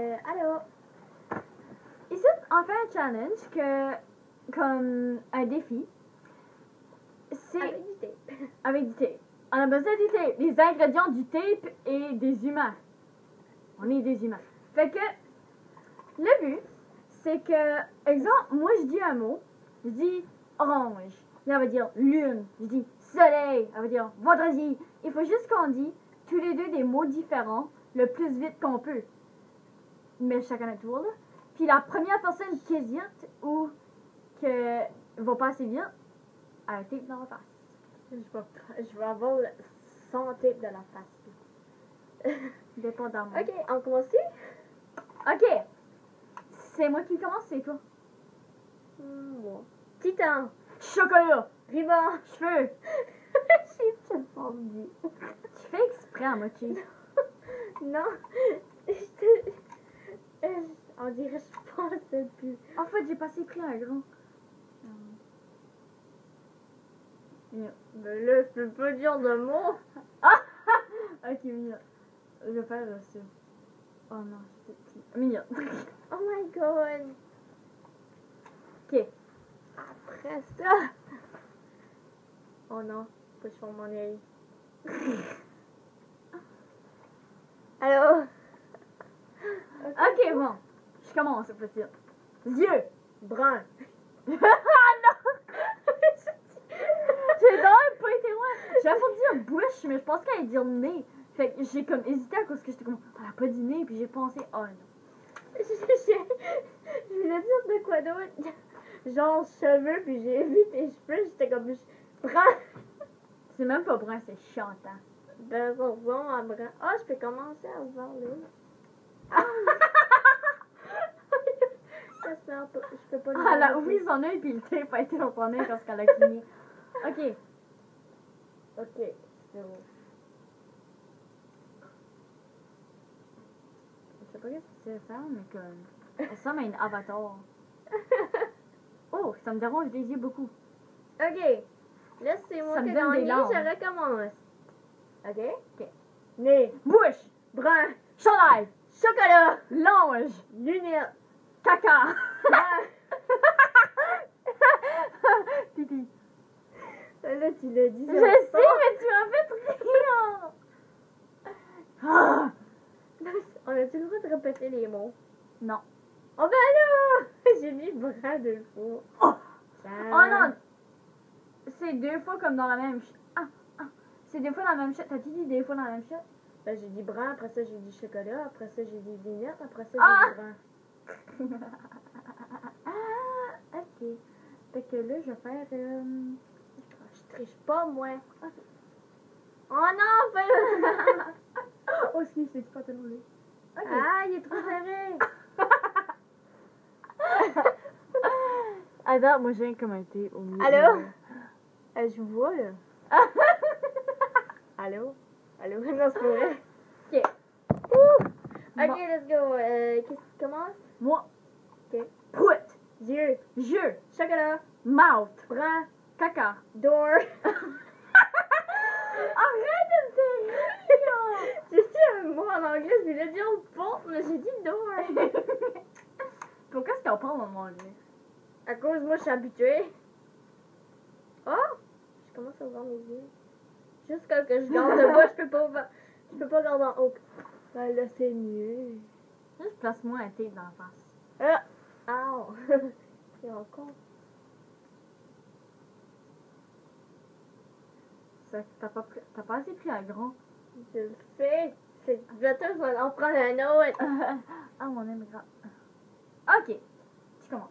Allô? Ici, on fait un challenge comme un défi. C'est Avec du tape. avec du tape. On a besoin du tape, des ingrédients du tape et des humains. On est des humains. Fait que le but, c'est que, exemple, moi je dis un mot, je dis orange, et elle va dire lune, je dis soleil, elle va dire vendredi. Il faut juste qu'on dit tous les deux des mots différents le plus vite qu'on peut. Mais chacun à tour là. Puis la première personne qui hésite ou que va pas assez vite, a un tape dans la face. Je vais avoir le son tape de la face. Dépendamment. Ok, on commence? Ok. C'est moi qui commence, c'est toi. Bon. Titan. Chocolat. Ruban. Cheveux. J'ai tellement dit. Tu fais exprès à moitié. Non. On dirait que je pensais plus. En fait, j'ai pas assez pris un grand. Mais là, je peux pas dire de mots. Ok, mignon. Je vais faire ça. Oh non, j'étais petit. Mignon. Oh my god. Ok. Après ça. Oh non, faut que je forme mon œil. Allô? Ok, bon. Je commence, petit. Yeux. Brun. Ah non! J'ai donc pas été loin. J'avais pas dire bouche, mais je pense qu'elle allait dire nez. Fait que j'ai comme hésité à cause que j'étais comme, elle a pas dit nez, puis j'ai pensé, oh non. Je voulais dire de quoi d'autre? Genre cheveux, puis j'ai vu tes cheveux, j'étais comme brun. C'est même pas brun, c'est chantant. De rond à brun. Ah, je peux commencer à voir là. J'espère pas. Je peux pas le Elle a voir. ouvert son œil, puis le tape a été dans son œil parce qu'elle a cligné. Ok. Ok, c'est bon. Je sais pas ce que c'est ça, mais comme. Elle ressemble à une avatar. Oh, ça me dérange les yeux beaucoup. Ok. Là, c'est moi Ça qui me ai donne des gagné, larmes. je recommence. Ok? Ok. Nez. Bouche. Brun. Chandail. Chocolat. Lange. Lunettes. Caca. Brun. Pipi. Là, tu l'as dit. Je sais, mais tu m'as fait rire. Ah. On a-tu le droit de répéter les mots? Non. Oh ben là! J'ai mis brun 2 fois. Oh. Ça... Oh non. C'est deux fois comme dans la même c'est deux fois dans la même shot. T'as-tu dit deux fois dans la même shot? Ben, j'ai dit brun, après ça j'ai dit chocolat, après ça j'ai dit lunettes, après ça j'ai Ah! dit brun. Ok. Fait que là, je vais faire. Je triche pas, moi. Ok. Oh non, fais-le! Oh, si, c'est pas tellement laid. Ok. Ah, il est trop serré! Attends, moi j'ai un commenté au milieu. Allô? Je vous vois, là. Allô? Allô? Non, c'est pas vrai. Ok. Ok, Bon. let's go. Qu'est-ce qui commence? Moi. Ok. Prout. Yeux. Jeu. Chocolat. Mouth. Brun. Caca. Door. Arrête de me faire rire! J'ai dit un mot en anglais, je voulais dire porte, mais j'ai dit door. Pourquoi est-ce qu'on parle en anglais? À cause, moi, je suis habituée. Oh! Je commence à voir mes yeux. Juste quand que je garde de bas, je peux pas garder en haut. Ben là, c'est mieux. Juste place-moi un tape dans la face. Ow! C'est encore. T'as pas assez pris un grand. Je le sais. C'est bientôt, je vais en prendre un autre. Ah, mon immigrant. Ok. Tu commences.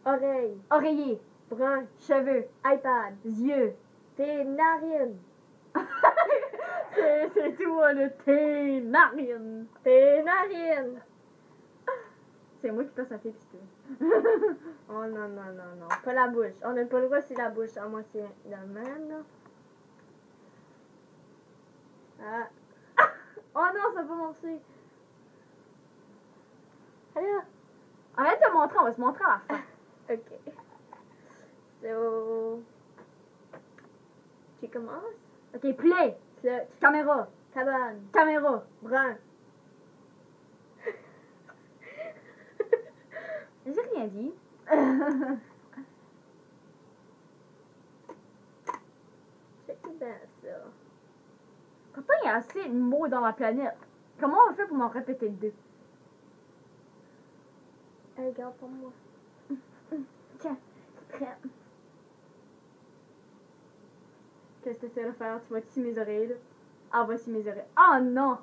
Oreille. Oreiller. Brun. Cheveux. iPad. Yeux. Tes narines. c'est tout, le thé, narine. Tes narines. C'est moi qui passe un tape, si tu veux. Oh non, non, non, non. Pas la bouche. On n'a pas le droit, c'est la bouche. À moi, c'est la même, là. Ah. Oh non, ça peut marcher. Allez, Arrête de montrer, on va se montrer à la fin. ok. So. Tu commences? Ok, play. Clutch. Caméra. Cabane. Caméra. Brun. vas-y. C'est bien ça. Pourtant, il y a assez de mots dans la planète. Comment on fait pour m'en répéter deux? Hey, regarde pour moi. Tiens, c'est prêt. Qu'est-ce que tu essaies de faire? Tu vas scier mes oreilles, là? Ah, voici mes oreilles. Ah, non!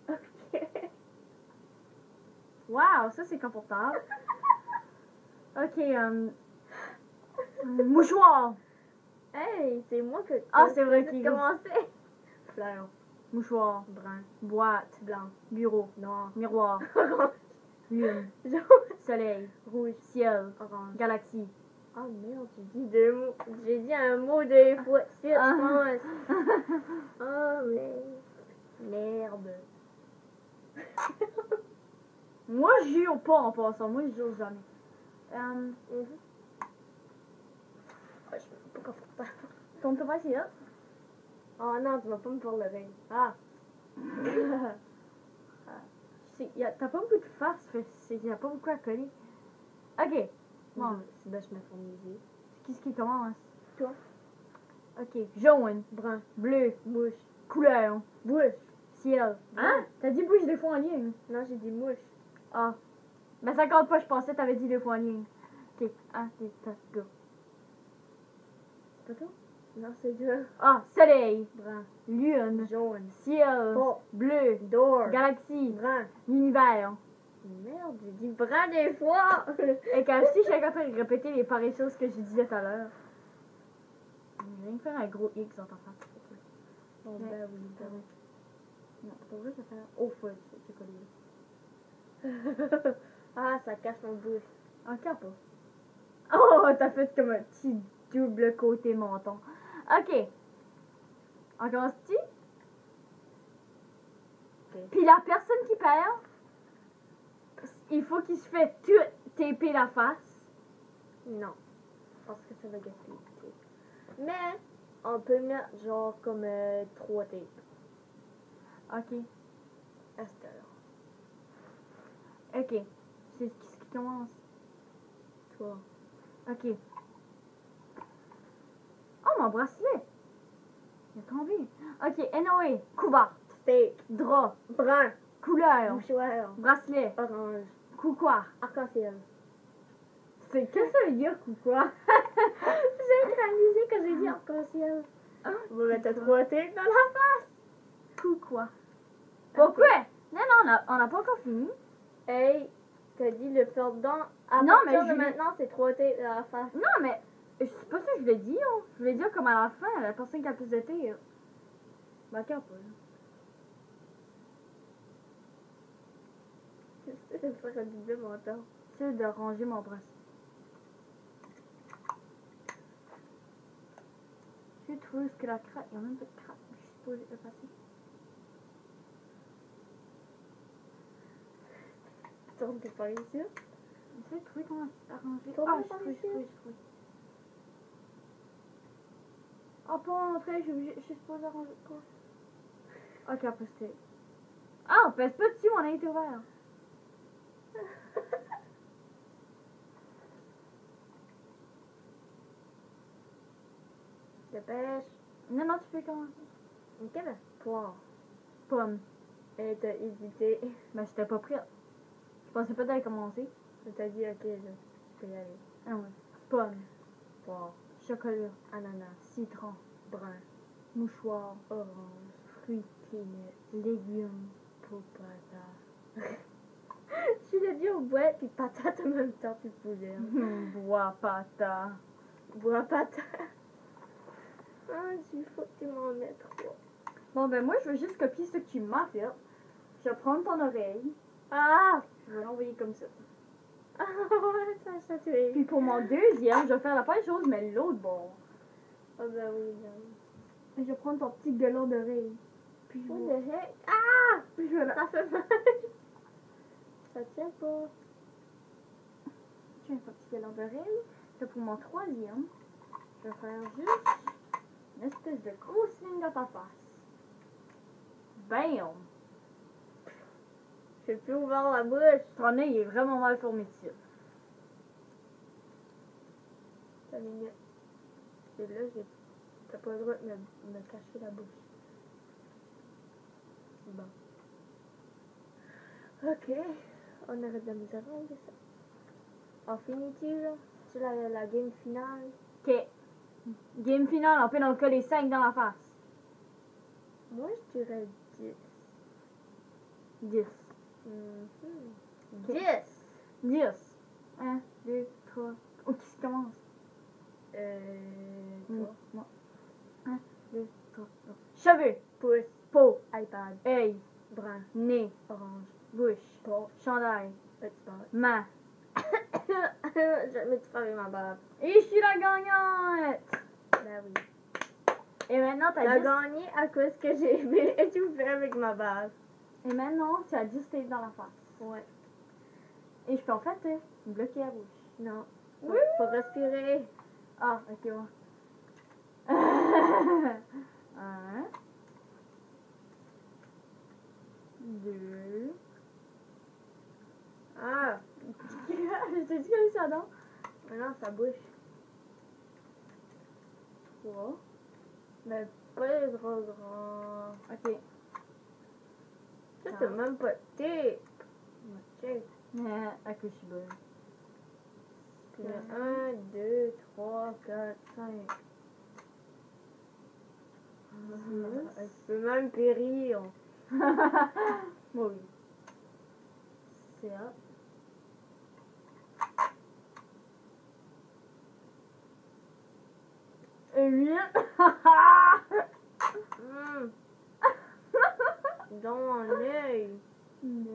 Ok. Wow, ça, c'est confortable. Ok, mouchoir. Hey, c'est moi que Ah, c'est vrai qu'il commencé. Fleur. Mouchoir. Brun, Boîte. blanc, Bureau. noir, Miroir. orange, Lune. jaune, Soleil. rouge, Ciel. orange. Galaxie. Oh merde, j'ai dit deux mots. J'ai dit un mot deux fois de suite, je pense. Oh mais merde. Moi, je jure pas en passant. Moi, je jure jamais. Oh, je suis pas confortable. Tourne-toi pas ici, là. Oh non, tu vas pas me faire l'oreille. Ah. T'as pas beaucoup de face, il y a pas beaucoup à coller. Ok. Bon, C'est bien, je mets ton musique. qu'est-ce qui commence? Toi. Ok. Jaune. Brun, Bleu. mouche, Couleur. bouche. Ciel. Hein? T'as dit bouche deux fois en ligne. Non, j'ai dit mouche. Ah. Ben ça compte pas, je pensais que t'avais dit deux fois en ligne. Ok. 1, 2, 3, go. C'est pas toi? Non, c'est deux. Ah. Soleil. Brun, Lune. jaune, Ciel. Porte. Bleu. door, Galaxie. brun. Univers. Merde, j'ai dit brun des fois. Et quand je dis, je suis en train de répéter les pareilles choses que je disais tout à l'heure. Je viens de faire un gros X dans ta face. Oh Ouais. ben oui, ben oui. Non, pour vrai, ça fait. Oh, fuck, c'est collé. Ah, ça cache mon bouche. Encore pas. Oh, t'as fait comme un petit double côté menton. Ok. On commence-tu? Ok. Puis la personne qui perd, il faut qu'il se fait tout taper la face. Non, parce que ça va gaspiller. Mais, on peut mettre genre comme 3 tapes Ok. à cette heure. Ok. C'est ce qui commence. Toi. Ok. Oh, mon bracelet. Il a tombé. Ok, NOA. Couvert. Steak, Drap. brun, Couleur. mouchoir, Bracelet. orange, Coup quoi? arc-en-ciel. C'est qu'est-ce que ça veut dire, coup quoi? J'ai réalisé que j'ai dit arc-en-ciel. On va mettre 3 tapes dans la face. Coup quoi? Pourquoi? Non, non, on n'a pas encore fini. Hey, t'as dit le faire dedans. À Non, partir mais de maintenant, c'est 3 tapes dans la face. Non, mais c'est pas ça que je voulais dire. Je voulais dire comme à la fin, la personne qui a plus de tir. Bah, qu'à pas. C'est de faire un double menton. C'est de ranger mon bracelet. J'ai trouvé ce que la craque. Il n'y a même pas de craque. Je suis supposée effacer. Tourne tes par ici. J'essaie de trouver comment arranger. Tourne Ah, par j'ai ici. trouvé. Ah, pour entrer, je suis supposée arranger quoi? Ok, après c'était. Ah, on pèse pas dessus, on a été ouvert. Dépêche. Non, non, tu peux commencer. Ok, ben, poire. Pomme. Et t'as hésité. Ben, j'étais pas prête. Je pensais pas d'aller commencer. T'as dit, ok, là, je peux y aller. Ah ouais. Pomme. Poire, Chocolat. ananas, Citron. brun, Mouchoir. orange, Fruits. peanut, Légumes. patate. Je l'ai dit au boîte puis patate en même temps, puis poulet. Bois pata. Bois patate. Ah, il faut que tu m'en mettes 3. Bon, ben moi, je veux juste copier ce que tu m'as fait. Je vais prendre ton oreille. Ah! Je vais l'envoyer comme ça. Ah, ouais, ça a tué. Puis pour mon deuxième, je vais faire la même chose, mais l'autre bord. Ah, ben oui, non. Je vais prendre ton petit gueulon d'oreille. Puis je What vais... the heck? Ah! Puis je vais la... Ça fait mal. Ça tient pas. Tiens, ton petit gueulon d'oreille. Puis pour mon troisième, je vais faire juste une espèce de grosse ligne dans ta face. Bam! peux plus ouvrir la bouche. Ton nez, il est vraiment mal formé ici. T'as une minute. Et là, t'as pas le droit de me cacher la bouche. Bon. Ok. On arrête de la misère avec ça. On finit-tu, là? C'est la game finale? Ok. Game finale, on peut en coller 5 dans la face. Moi, je dirais 10. 10. Mhm. Ok. 10! 10. 1, 2, 3. Oh, qui se commence? Toi. Non. 1, 2, 3. Cheveux. Pouce. Peau. iPad. Œil. Brun. Nez. Orange. Bouche. Porc. Chandail. Petit barre. Main. Je me suis fermé ma barbe. Et je suis la gagnante! Ben oui. Et maintenant, T'as t'as 10. gagné à cause que j'ai tout fait avec ma barbe. Et maintenant, tu as 10 tapes dans la face. Ouais. Et je peux en fait bloquer la bouche. Non. Oui. Faut respirer. Ah, ok, ouais. 1, 2. Ah. Je t'ai dit que ça non? Maintenant, sa bouche. 3. Mais pas trop grand. Ok. Ça, c'est même pas de tape. Check. À que je suis bonne. 1, 2, 3, 4, 5. Je peux même périr. Moi, oui. C'est ça. 8. Dans mon œil. 9.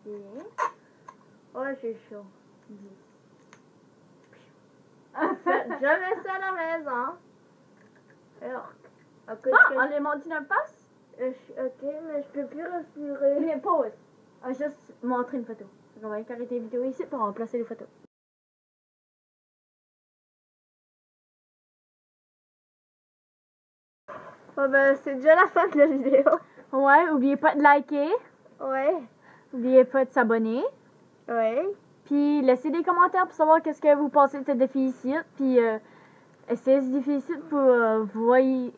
Et Oh, c'est chaud. 10. J'avais ça à la maison. Alors, à cause Ah, que on les monte une passe? ok, mais je peux plus respirer. Mais pause. On va juste montrer une photo. On va arrêter la vidéo ici pour remplacer les photos. Oh ben, c'est déjà la fin de la vidéo. Ouais, oubliez pas de liker. Ouais. Oubliez pas de s'abonner. Ouais. Puis laissez des commentaires pour savoir qu'est-ce que vous pensez de ce défi ici. Puis essayez ce défi ici pour voyez,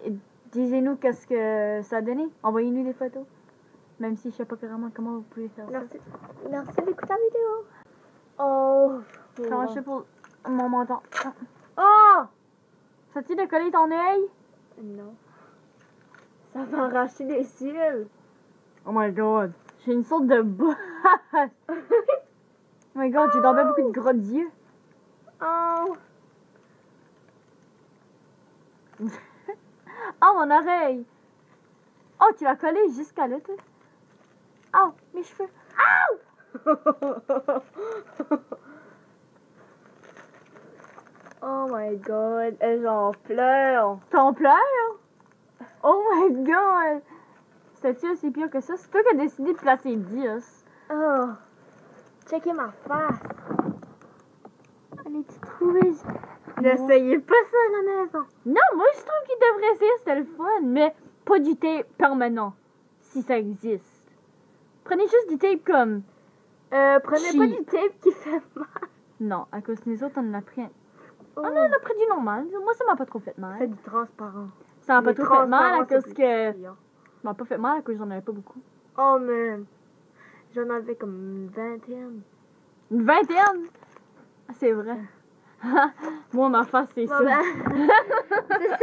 disez-nous qu'est-ce que ça a donné. Envoyez-nous des photos. Même si je sais pas vraiment comment vous pouvez faire Merci. Merci d'écouter la vidéo. Oh. ça. Comment je fais pour mon menton? Oh! Ça-tu de coller ton œil? Non. Ça m'a arraché des cils. Oh my god. J'ai une sorte de bosse. Oh my god, j'ai dormi beaucoup de gros yeux. Oh. Oh, mon oreille. Oh, tu l'as collé jusqu'à là, toi. Oh, mes cheveux. Oh my god, j'en pleure. T'en pleures? Oh my god. C'était-tu aussi pire que ça? C'est toi qui as décidé de placer 10. Oh. Checkez ma face. Allez, tu trouves? N'essayez pas ça à la maison. Non, moi je trouve qu'il devrait essayer, c'était le fun. Mais pas du tape permanent. Si ça existe. Prenez juste du tape comme... Prenez pas Chi. du tape qui fait mal. Non, à cause de nous autres, on en a pris un... Oh. On en a pris du normal. Moi, ça m'a pas trop fait mal. C'est du transparent. Ça m'a pas Les trop fait mal à transparents, c'est cause plus que... chiant. Ça m'a pas fait mal à cause que j'en avais pas beaucoup. Oh man. J'en avais comme une vingtaine. Une vingtaine? Ah, c'est vrai. Moi, ma face, c'est Bon, ça. ben, c'est ça.